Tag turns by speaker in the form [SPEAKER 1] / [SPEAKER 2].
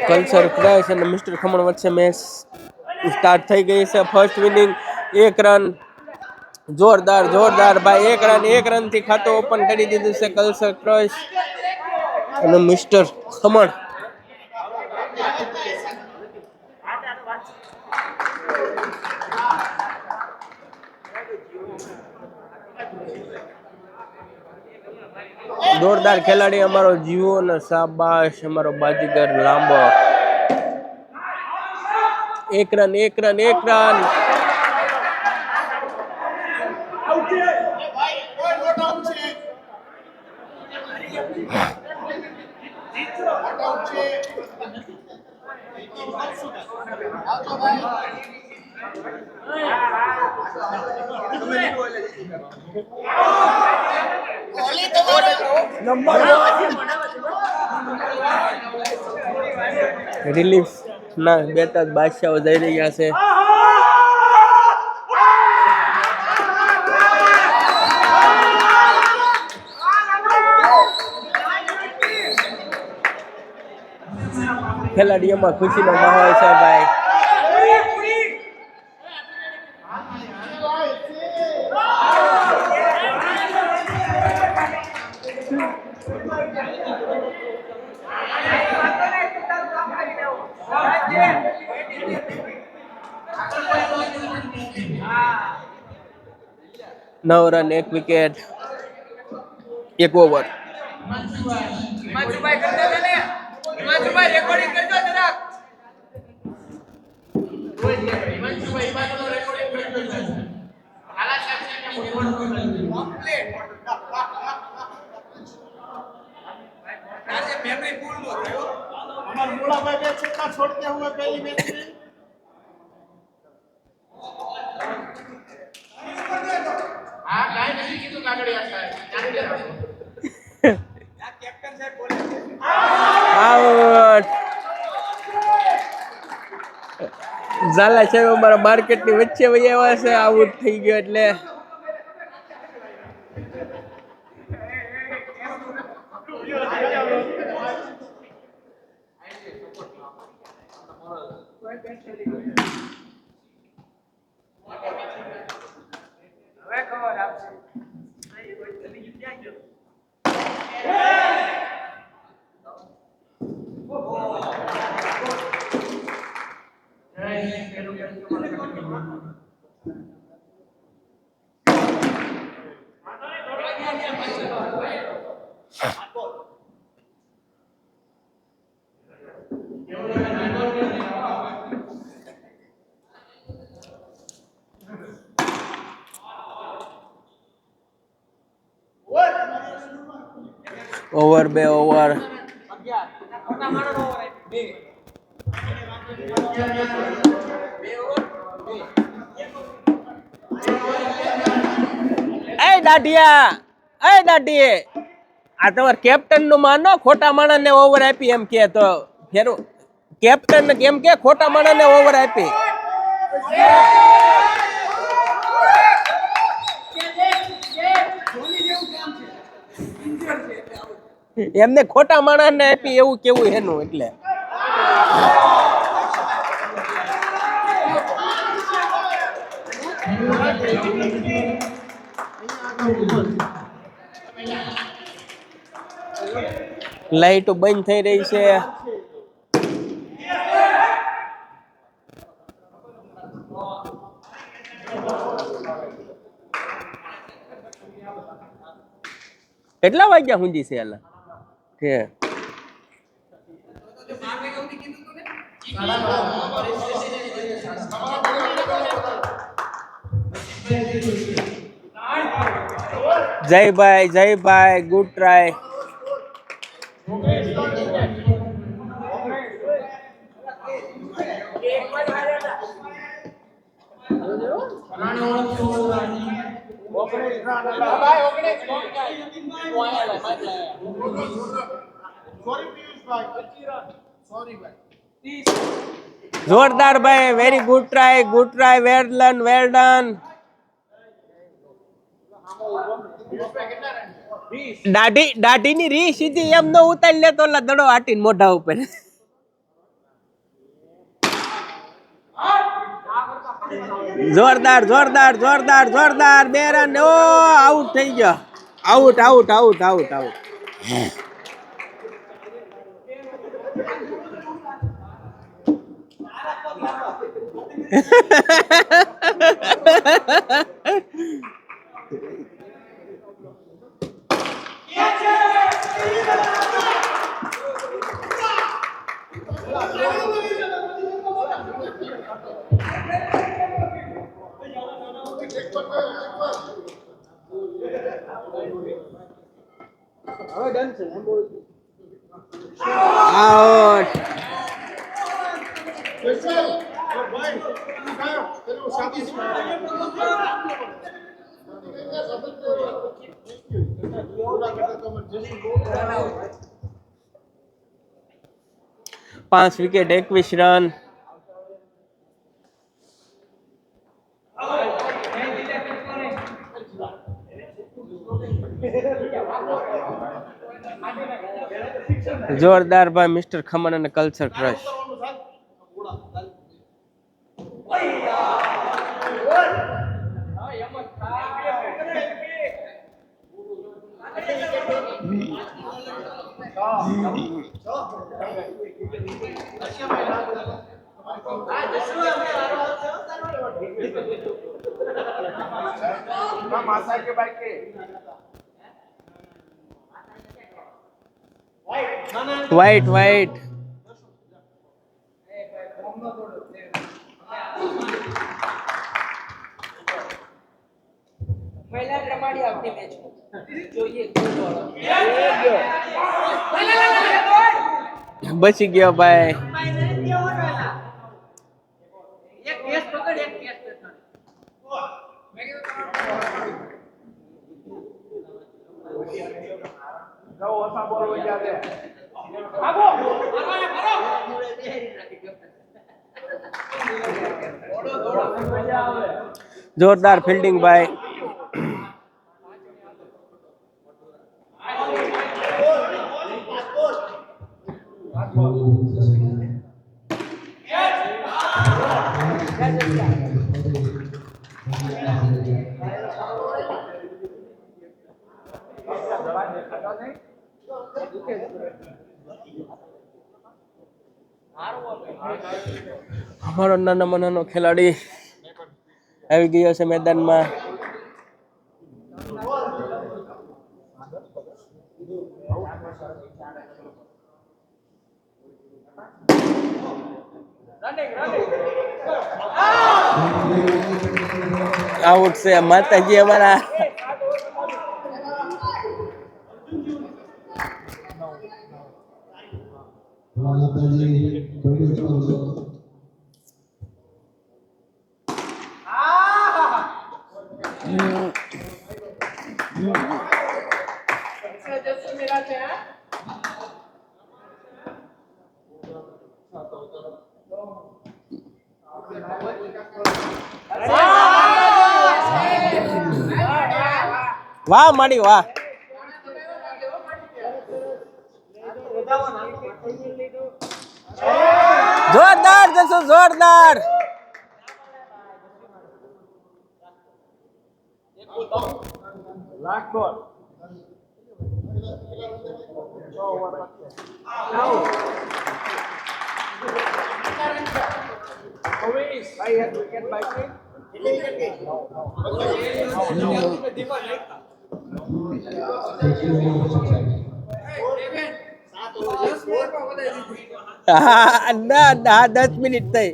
[SPEAKER 1] Culture cries અને mister khaman વચ્ચે match start થઈ ગઈ છે. First winning 1 run. જોરદાર જોરદાર ભાઈ, 1 રન થી ખાતું ઓપન કરી દીધું છે કલ્ચર ક્રાઇસ અને મિસ્ટર ખમણ. જોરદાર ખેલાડી અમારો જીવો અને શાબાશ અમારો બાજીગર લાંબો. 1 રન 1 રન 1 રન. રિલીફ ના બેતા બાદશાહો જઈ રહ્યા છે. ખેલાડીઓમાં ખુશીનો માહોલ છે ભાઈ. નવ રન 1 વિકેટ 1 ઓવર.
[SPEAKER 2] छोड़ते हुए पहली मैच में
[SPEAKER 1] ઝાલા સાહેબ અમારા માર્કેટની વચ્ચે વહી આવ્યા છે. આઉટ થઈ ગયો એટલે ઓવર 2 ઓવર. દાઢિયા આ તમારે કેપ્ટન નું માનો, ખોટા માણસ ને ઓવર આપી એમ કે તો ફેરું કેપ્ટન કેમ કે ખોટા માણસ ને ઓવર આપી. એમને ખોટા માણસ ને આપી એવું કેવું એનું એટલે લાઈટો બંધ થઈ રહી છે. કેટલા વાગ્યા સુધી છે એલા કે જયભાઈ ગુડ ટ્રાય. જોરદાર ભાઈ, very good try, well done. દાઢી ની રી સીધી એમ ન ઉતારી લેતો દડો હાટીને મોઢા ઉપર. જોરદાર જોરદાર જોરદાર જોરદાર 2 રન. ઓ આઉટ થઈ ગયો. Out out out out out. Out. પાંચ વિકેટ 21 રન. જોરદાર ભાઈ મિસ્ટર ખમણ અને કલ્ચર ક્રશ. White white. બચી ગયો ભાઈ. જોરદાર ફિલ્ડિંગ ભાઈ. અમારો નાનામાં નાનો ખેલાડી આવી ગયો છે મેદાનમાં. આઉટ છે માતાજી અમારા. વાહ માડી વાહ. જોરદાર જશો જોરદાર. હા 10 મિનિટ થઈ.